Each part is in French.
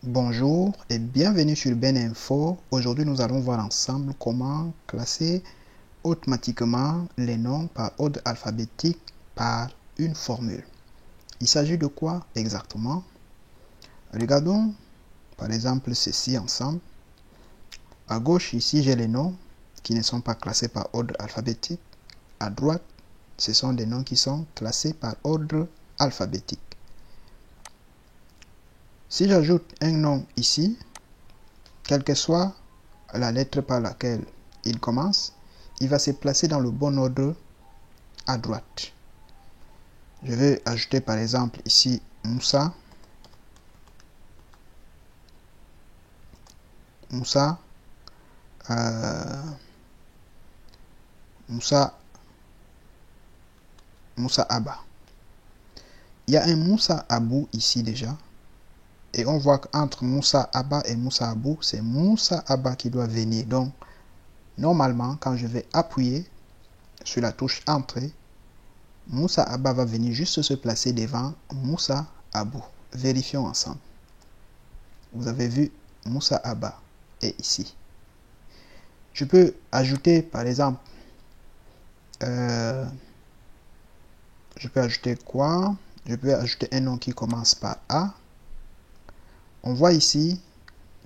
Bonjour et bienvenue sur Ben Info. Aujourd'hui, nous allons voir ensemble comment classer automatiquement les noms par ordre alphabétique par une formule. Il s'agit de quoi exactement? Regardons par exemple ceci ensemble. À gauche, ici, j'ai les noms qui ne sont pas classés par ordre alphabétique. À droite, ce sont des noms qui sont classés par ordre alphabétique. Si j'ajoute un nom ici, quelle que soit la lettre par laquelle il commence, il va se placer dans le bon ordre à droite. Je vais ajouter par exemple ici Moussa. Moussa Abba. Il y a un Moussa Abou ici déjà. Et on voit qu'entre Moussa Abba et Moussa Abou, c'est Moussa Abba qui doit venir. Donc, normalement, quand je vais appuyer sur la touche Entrée, Moussa Abba va venir juste se placer devant Moussa Abou. Vérifions ensemble. Vous avez vu, Moussa Abba est ici. Je peux ajouter, par exemple, je peux ajouter quoi? Je peux ajouter un nom qui commence par A. On voit ici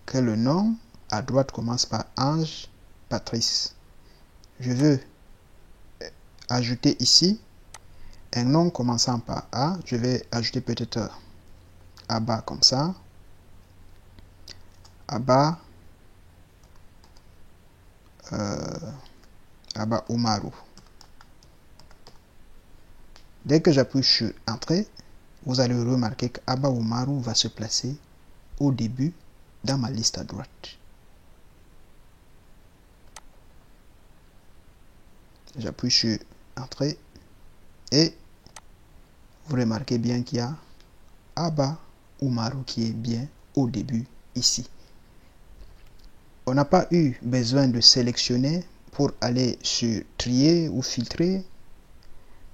que le nom à droite commence par Ange Patrice. Je veux ajouter ici un nom commençant par A. Je vais ajouter peut-être Abba comme ça. Abba Oumarou. Dès que j'appuie sur Entrée, vous allez remarquer que Abba Oumarou va se placer au début dans ma liste à droite. J'appuie sur Entrée et vous remarquez bien qu'il y a Abba Oumarou qui est bien au début ici. On n'a pas eu besoin de sélectionner pour aller sur trier ou filtrer.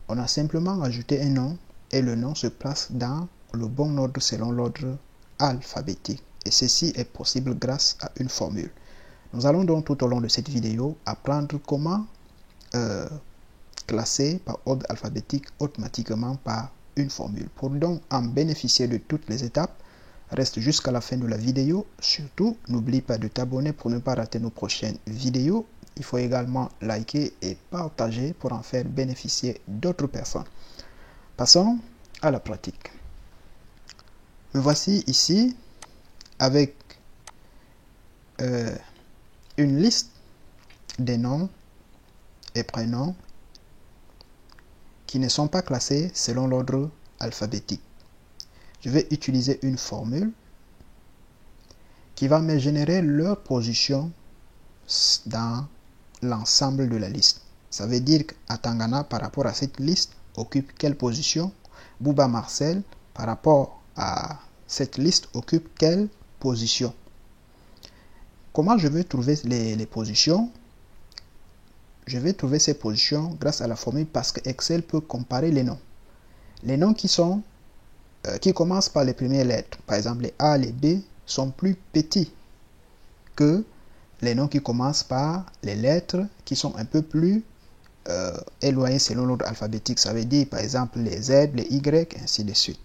On a simplement ajouté un nom et le nom se place dans le bon ordre selon l'ordre alphabétique. Et ceci est possible grâce à une formule. Nous allons donc tout au long de cette vidéo apprendre comment classer par ordre alphabétique automatiquement par une formule. Pour donc en bénéficier de toutes les étapes, reste jusqu'à la fin de la vidéo. Surtout, n'oublie pas de t'abonner pour ne pas rater nos prochaines vidéos. Il faut également liker et partager pour en faire bénéficier d'autres personnes. Passons à la pratique. Me voici ici avec une liste des noms et prénoms qui ne sont pas classés selon l'ordre alphabétique. Je vais utiliser une formule qui va me générer leur position dans l'ensemble de la liste. Ça veut dire qu'Atangana par rapport à cette liste occupe quelle position? Bouba Marcel par rapport à cette liste occupe quelle position? Comment je vais trouver les positions? Je vais trouver ces positions grâce à la formule parce que Excel peut comparer les noms. Les noms qui commencent par les premières lettres, par exemple les A, les B, sont plus petits que les noms qui commencent par les lettres qui sont un peu plus éloignés selon l'ordre alphabétique. Ça veut dire par exemple les Z, les Y, ainsi de suite.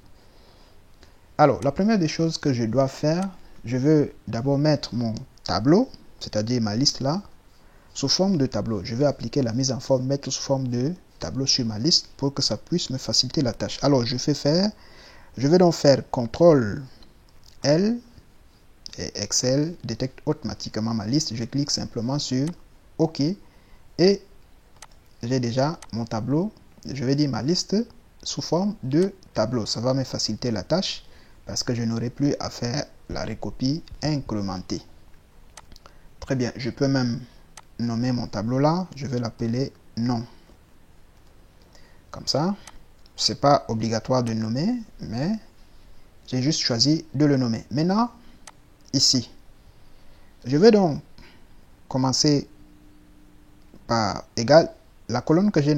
Alors, la première des choses que je dois faire, je veux d'abord mettre mon tableau, c'est-à-dire ma liste là, sous forme de tableau. Je vais appliquer la mise en forme, mettre sous forme de tableau sur ma liste pour que ça puisse me faciliter la tâche. Alors, je vais donc faire CTRL-L et Excel détecte automatiquement ma liste. Je clique simplement sur OK et j'ai déjà mon tableau. Je vais dire ma liste sous forme de tableau. Ça va me faciliter la tâche parce que je n'aurai plus à faire la recopie incrémentée. Très bien, je peux même nommer mon tableau là. Je vais l'appeler nom. Comme ça. C'est pas obligatoire de nommer, mais j'ai juste choisi de le nommer. Maintenant, ici, je vais donc commencer par égal. La colonne que j'ai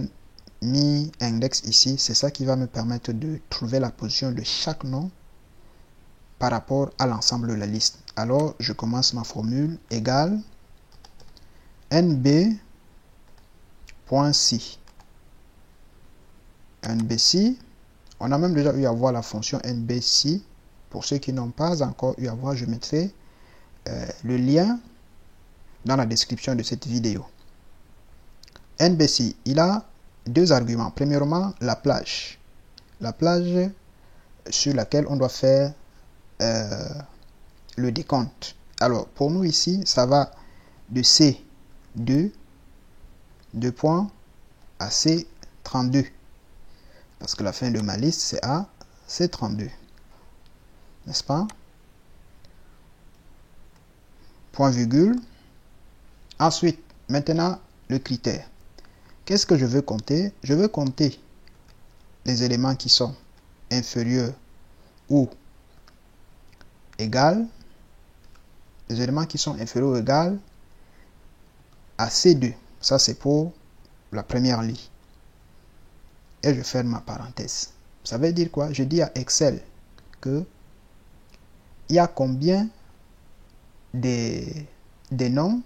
mis index ici, c'est ça qui va me permettre de trouver la position de chaque nom par rapport à l'ensemble de la liste. Alors, je commence ma formule égale nb.si. nbsi, on a même déjà eu à voir la fonction nbsi. Pour ceux qui n'ont pas encore eu à voir, je mettrai le lien dans la description de cette vidéo. nbsi, il a deux arguments. Premièrement, la plage. La plage sur laquelle on doit faire le décompte. Alors, pour nous ici, ça va de C2, 2 points, à C32. Parce que la fin de ma liste, c'est à C32. N'est-ce pas? Point virgule. Ensuite, maintenant, le critère. Qu'est-ce que je veux compter? Je veux compter les éléments qui sont inférieurs ou égales. Les éléments qui sont inférieurs ou égales à C2. Ça, c'est pour la première ligne. Et je ferme ma parenthèse. Ça veut dire quoi? Je dis à Excel que il y a combien des noms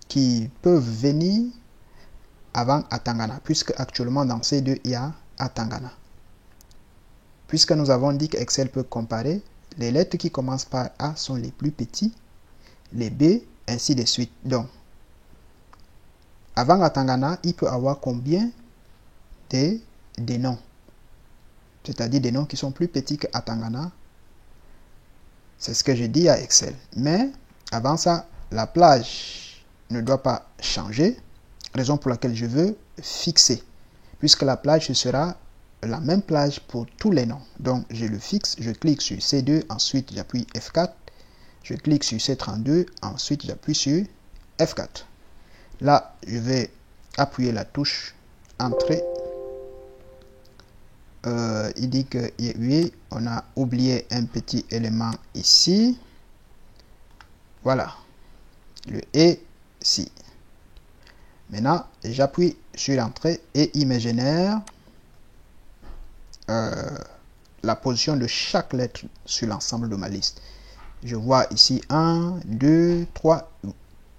qui peuvent venir avant Atangana, puisque actuellement dans C2 il y a Atangana. Puisque nous avons dit qu'Excel peut comparer, les lettres qui commencent par A sont les plus petits, les B, ainsi de suite. Donc, avant Atangana, il peut avoir combien des noms, c'est-à-dire des noms qui sont plus petits que Atangana. C'est ce que je dis à Excel. Mais avant ça, la plage ne doit pas changer, raison pour laquelle je veux fixer, puisque la plage ce sera la même plage pour tous les noms. Donc je le fixe, je clique sur C2, ensuite j'appuie F4, je clique sur C32, ensuite j'appuie sur F4. Là, je vais appuyer la touche Entrée. Il dit que oui, on a oublié un petit élément ici. Voilà, le et si. Maintenant, j'appuie sur l'entrée et il me génère la position de chaque lettre sur l'ensemble de ma liste. Je vois ici 1, 2, 3.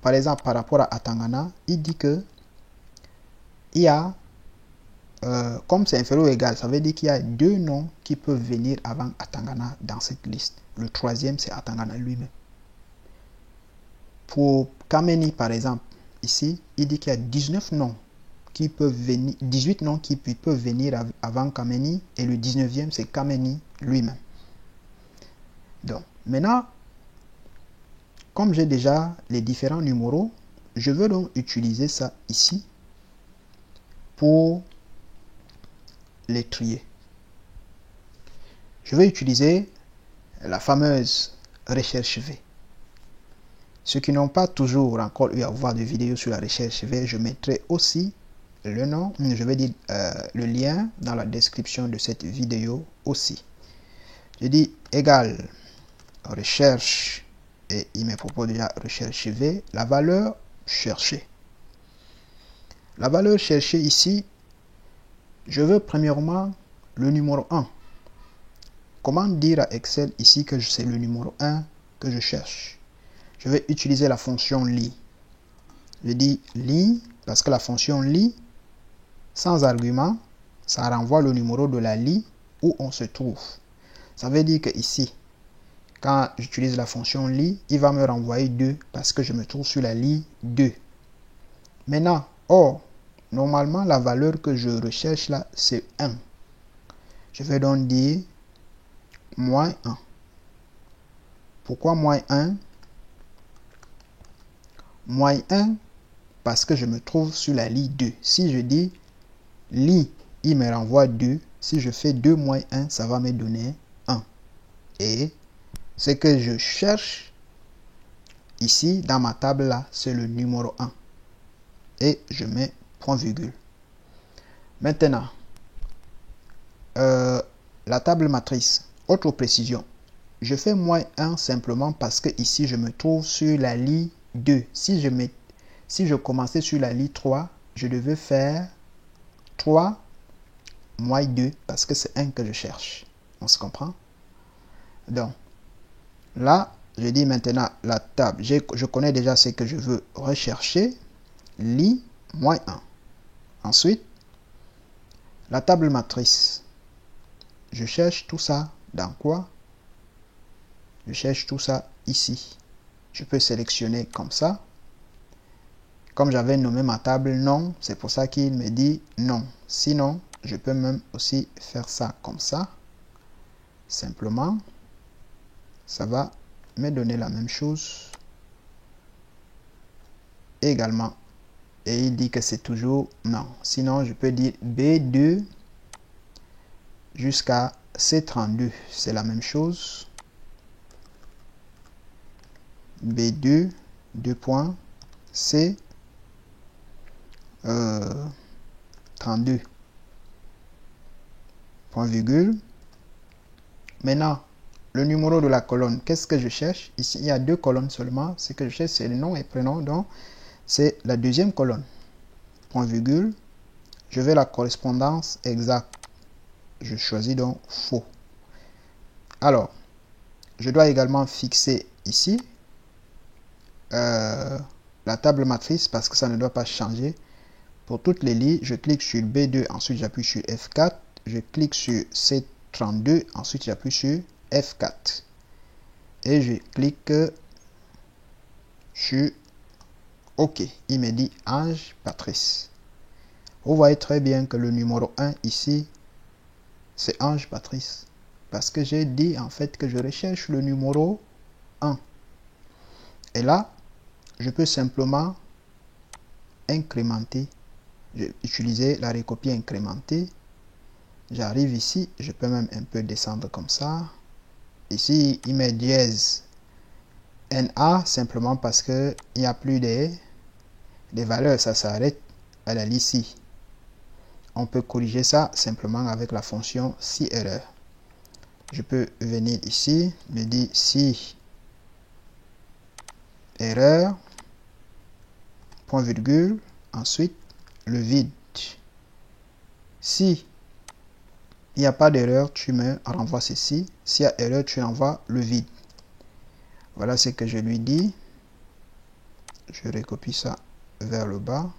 Par exemple, par rapport à Atangana, il dit que il y a, comme c'est inférieur ou égal, ça veut dire qu'il y a deux noms qui peuvent venir avant Atangana dans cette liste. Le troisième, c'est Atangana lui-même. Pour Kameni, par exemple, ici, il dit qu'il y a 19 noms qui peuvent venir, 18 noms qui peuvent venir avant Kameni, et le 19e, c'est Kameni lui-même. Donc, maintenant, comme j'ai déjà les différents numéros, je veux donc utiliser ça ici pour les trier. Je vais utiliser la fameuse recherche V. Ceux qui n'ont pas toujours encore eu à voir de vidéos sur la recherche V, je mettrai aussi le nom, je vais dire le lien dans la description de cette vidéo aussi. Je dis égal recherche et il me propose déjà recherche V, la valeur cherchée. La valeur cherchée ici, je veux premièrement le numéro 1. Comment dire à Excel ici que c'est le numéro 1 que je cherche? Je vais utiliser la fonction lit. Je dis lit parce que la fonction lit, sans argument, ça renvoie le numéro de la ligne où on se trouve. Ça veut dire que ici, quand j'utilise la fonction lit, il va me renvoyer 2 parce que je me trouve sur la ligne 2. Maintenant, normalement, la valeur que je recherche là, c'est 1. Je vais donc dire moins 1. Pourquoi moins 1? Moins 1 parce que je me trouve sur la ligne 2. Si je dis lit, il me renvoie 2. Si je fais 2 moins 1, ça va me donner 1. Et ce que je cherche ici dans ma table là, c'est le numéro 1. Et je mets point virgule. Maintenant, la table matrice, autre précision. Je fais moins 1 simplement parce que ici je me trouve sur la ligne 2. Si je commençais sur la ligne 3, je devais faire 3 moins 2 parce que c'est 1 que je cherche. On se comprend? Donc, Là, je dis maintenant la table. Je connais déjà ce que je veux rechercher. Li -1. Ensuite, la table matrice. Je cherche tout ça dans quoi? Je cherche tout ça ici. Je peux sélectionner comme ça. Comme j'avais nommé ma table non, c'est pour ça qu'il me dit non. Sinon, je peux même aussi faire ça comme ça. Simplement, ça va me donner la même chose également. Et il dit que c'est toujours non. Sinon, je peux dire B2 jusqu'à C32. C'est la même chose. B2, 2 points, C 32. Point virgule. Maintenant, le numéro de la colonne, qu'est-ce que je cherche? Ici, il y a 2 colonnes seulement. Ce que je cherche, c'est le nom et prénom. Donc, c'est la deuxième colonne. Point virgule. Je veux la correspondance exacte. Je choisis donc faux. Alors, je dois également fixer ici la table matrice parce que ça ne doit pas changer. Pour toutes les lignes, je clique sur B2, ensuite j'appuie sur F4. Je clique sur C32, ensuite j'appuie sur F4. Et je clique sur OK. Il me dit Ange Patrice. Vous voyez très bien que le numéro 1 ici, c'est Ange Patrice. Parce que j'ai dit en fait que je recherche le numéro 1. Et là, je peux simplement incrémenter. Je vais utiliser la recopie incrémentée. J'arrive ici, je peux même un peu descendre comme ça. Ici, il met dièse NA simplement parce que il n'y a plus des valeurs, ça s'arrête à la ligne ici. On peut corriger ça simplement avec la fonction si erreur. Je peux venir ici, me dire si erreur, point virgule, ensuite le vide. Si il n'y a pas d'erreur, tu me renvoies ceci. S'il y a erreur, tu envoies le vide. Voilà ce que je lui dis. Je recopie ça vers le bas.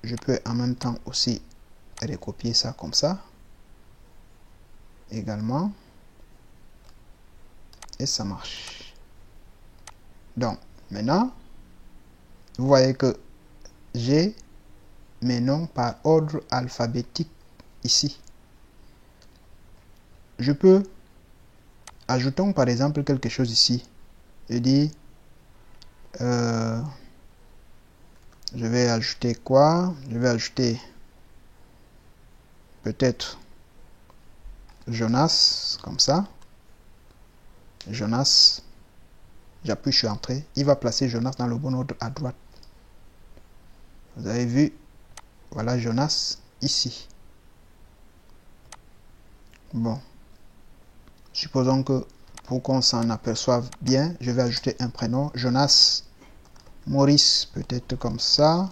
Je peux en même temps aussi recopier ça comme ça. Également. Et ça marche. Donc, maintenant, vous voyez que j'ai mes noms par ordre alphabétique ici. Je peux, ajoutons par exemple quelque chose ici. Je dis, je vais ajouter quoi? Je vais ajouter peut-être Jonas, comme ça. Jonas, j'appuie sur Entrée. Il va placer Jonas dans le bon ordre à droite. Vous avez vu, voilà Jonas ici. Bon, supposons que pour qu'on s'en aperçoive bien, je vais ajouter un prénom, Jonas Maurice, peut-être comme ça.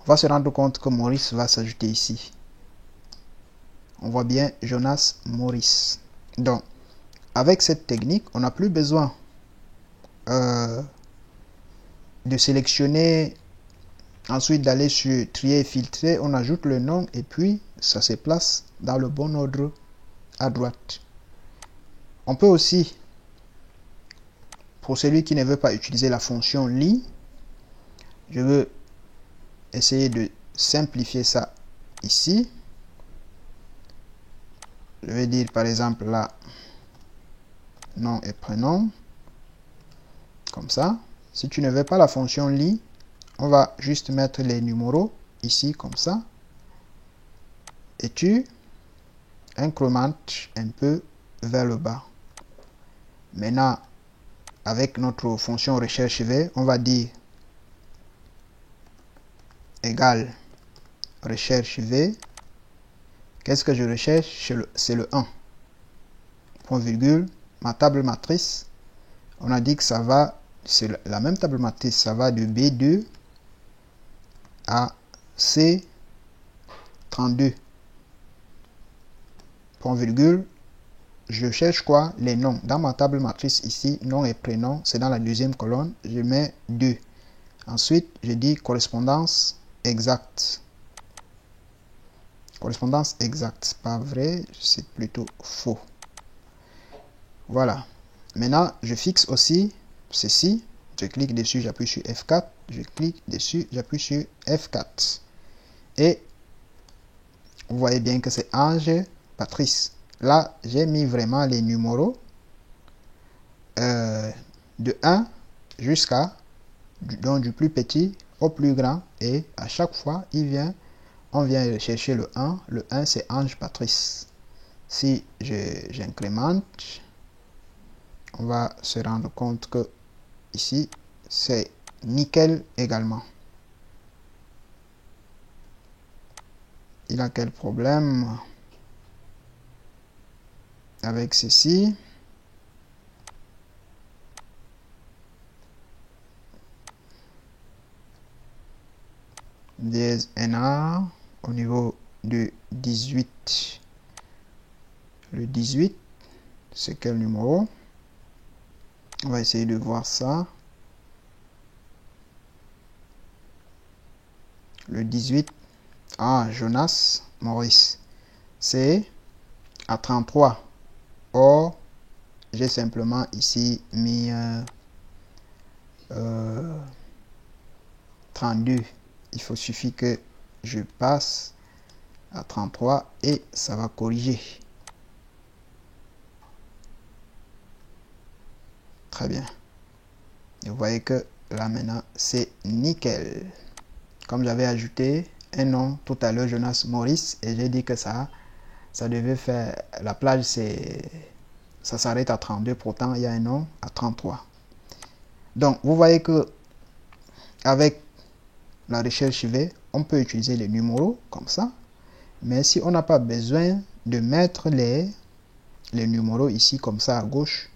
On va se rendre compte que Maurice va s'ajouter ici. On voit bien Jonas Maurice. Donc, avec cette technique, on n'a plus besoin de sélectionner, ensuite d'aller sur trier et filtrer. On ajoute le nom et puis ça se place dans le bon ordre à droite. On peut aussi, pour celui qui ne veut pas utiliser la fonction lit, je veux essayer de simplifier ça ici. Je vais dire par exemple là, nom et prénom, comme ça. Si tu ne veux pas la fonction lit, on va juste mettre les numéros ici comme ça. Et tu incrémentes un peu vers le bas. Maintenant, avec notre fonction recherche V, on va dire égal recherche V. Qu'est-ce que je recherche? C'est le 1. Point virgule. Ma table matrice, on a dit que ça va, c'est la même table matrice, ça va de B2 à C32. Point virgule. je cherche quoi? Les noms. Dans ma table matrice ici, nom et prénom, c'est dans la deuxième colonne. Je mets 2. Ensuite, je dis correspondance exacte. Correspondance exacte. Pas vrai, c'est plutôt faux. Voilà. Maintenant, je fixe aussi ceci. Je clique dessus, j'appuie sur F4. Je clique dessus, j'appuie sur F4. Et vous voyez bien que c'est Ange Patrice. Là, j'ai mis vraiment les numéros de 1 jusqu'à du plus petit au plus grand. Et à chaque fois, on vient chercher le 1. Le 1, c'est Ange Patrice. Si j'incrémente, on va se rendre compte que ici, c'est nickel également. Il a quel problème avec ceci? Dièse NA au niveau de 18. Le 18, c'est quel numéro? On va essayer de voir ça. Le 18, Jonas Maurice, c'est à 33. Or, j'ai simplement ici mis 32. Il suffit que je passe à 33 et ça va corriger. Très bien. Et vous voyez que là maintenant c'est nickel. Comme j'avais ajouté un nom tout à l'heure, Jonas Maurice, et j'ai dit que ça devait faire la plage, ça s'arrête à 32, pourtant il y a un nom à 33. Donc vous voyez que avec la recherche V, on peut utiliser les numéros comme ça, mais si on n'a pas besoin de mettre les numéros ici comme ça à gauche,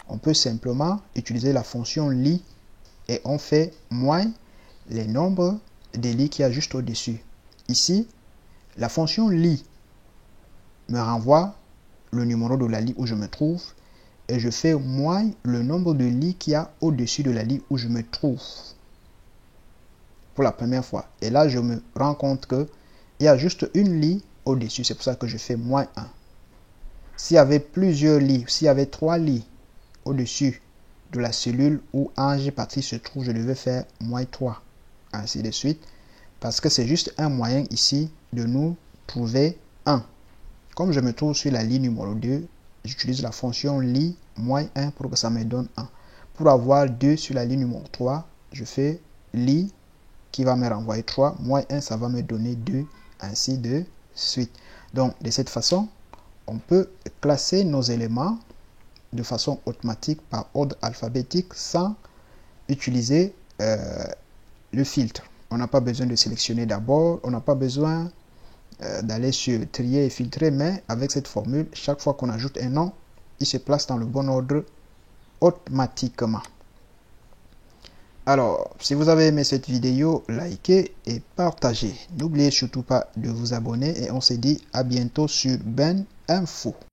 on peut simplement utiliser la fonction lit et on fait moins les nombres des lits qu'il y a juste au-dessus. Ici, la fonction lit me renvoie le numéro de la lit où je me trouve et je fais moins le nombre de lits qu'il y a au-dessus de la lit où je me trouve. Pour la première fois. Et là, je me rends compte que il y a juste une lit au-dessus. C'est pour ça que je fais moins 1. S'il y avait plusieurs lits, s'il y avait 3 lits au-dessus de la cellule où Ange Patrice se trouve, je devais faire moins 3. Ainsi de suite. Parce que c'est juste un moyen ici de nous trouver 1. Comme je me trouve sur la ligne numéro 2, j'utilise la fonction lit moins 1 pour que ça me donne 1. Pour avoir 2 sur la ligne numéro 3, je fais lit qui va me renvoyer 3, moins 1, ça va me donner 2, ainsi de suite. Donc, de cette façon, on peut classer nos éléments de façon automatique par ordre alphabétique sans utiliser le filtre. On n'a pas besoin de sélectionner d'abord, on n'a pas besoin d'aller sur trier et filtrer, mais avec cette formule, chaque fois qu'on ajoute un nom, il se place dans le bon ordre automatiquement. Alors, si vous avez aimé cette vidéo, likez et partagez. N'oubliez surtout pas de vous abonner et on se dit à bientôt sur Ben Info.